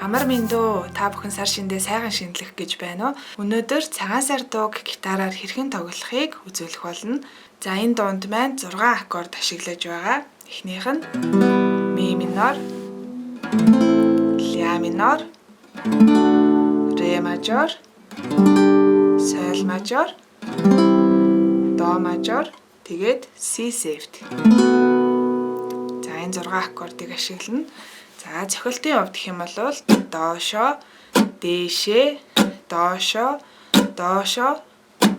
Амар мэндүү та бүхэн сар шиндээ сайхан шинэлэх гэж байна уу? Өнөөдөр цагаан сар дууг гитараар хэрхэн тоглохыг үзүүлэх болно. За энэ дуунд маань 6 аккорд ашиглаж байгаа. Эхнийх нь ми минор, ля минор, ре мажор, соль мажор, до мажор, тэгээд си севт. За энэ 6 аккордыг ашиглана. За цохилтын хувьд гэх юм бол доошо, дээшээ, доошо, доошо,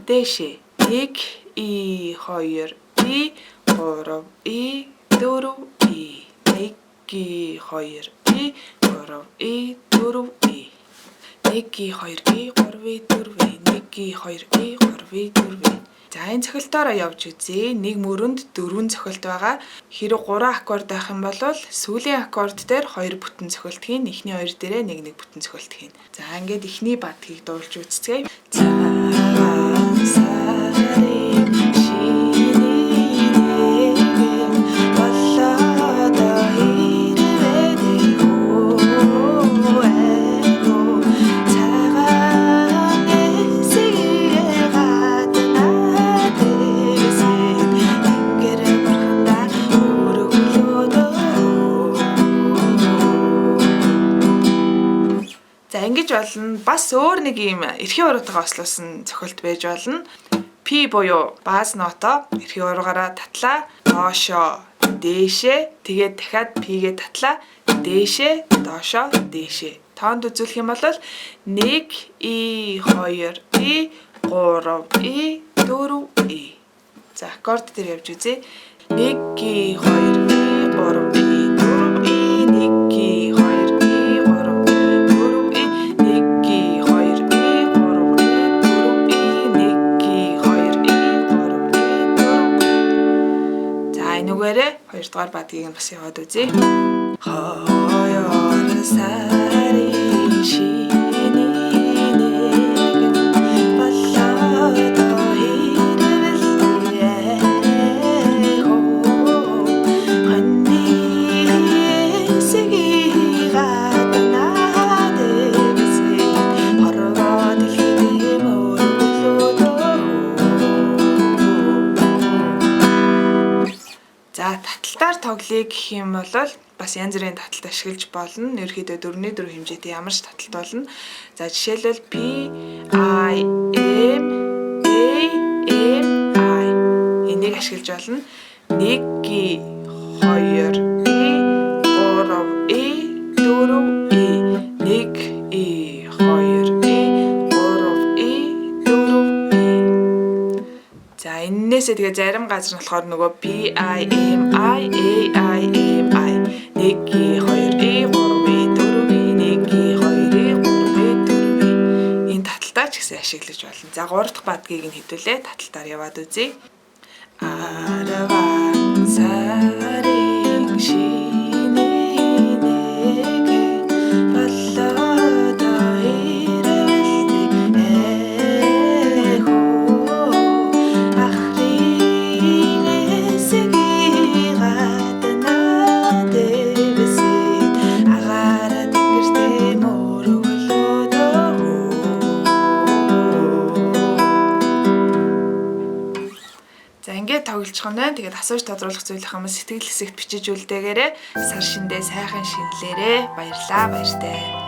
дээшээ. 1 и 2 и 3 и 4 и 1 и 2 и 3 и 4 и 1 и 2 и 3 и 4 и 1 и 2 и 3 и 4 и. За энэ цохилтоороо явж үзье. Нэг мөрөнд 4 цохилт байгаа. Хэрэв 3 аккорд байх юм бол сүүлийн аккорд дээр 2 бүтэн цохилт хийн. Эхний 2 дээрээ нэг бүтэн цохилт хийн. За ингээд эхний бадгийг дуулж үзье. Ингэж болно. Бас өөр нэг юм эрхийн уруудаа ослуулсан цохилт байж болно. Пи буюу бааз ноото эрхийн уруугаараа татлаа, доошо, дээшээ, тэгээд дахиад пигээ татлаа, дээшээ, доошо, дээшээ. Тоонд үзүүлэх юм бол 1 и 2 и 3 и 4 и. За аккорд дээр явж үзье. 1 и 2 и 3 и 4 и 1 и 2 хоёрдугаар бадгийг бас яваад үзье. Хоёр сарын шиний нэгэн болоод хэрвэлтэй хоньны хэсгийг гаднаад эвсээ хорвоод дэлхийд мөрөглөөдөө. За таталтаар тоглоё гэх юм бол бас янз бүрийн таталт ашиглаж болно. Ерөнхийдөө 4/4 хэмжээтэй ямар ч таталт болно. За жишээлбэл P I M A M I энийг ашиглаж болно. 1 и 2 и 3 и 4 и 1 и 2 и 3 и 4 и. За энээсээ тэгээ зарим газар нь болохоор нөгөө P I M I A I M I 1 и 2 и 3 и 4 и 1 и 2 и 3 и 4 и. Энэ таталтаа ч гэсэн ашиглаж болно. За 3 дахь бадгийг нь хэвдүүлээ таталтаар яваад үзье. Араван сарын шиний нэгэн болоод хэрвэлтэй ахрын хэсгийг гаднаад эвсээ агаараа тэнгэртэй мөрөглөөдөө. За ингээд тоглож байна. Тэгээд асууж тодруулах зүйл юм сэтгэл хэсэгт бичиж үлдээгээрэй. Сар шиндээ сайхан шинэлээрэй. Баярлалаа баяртай.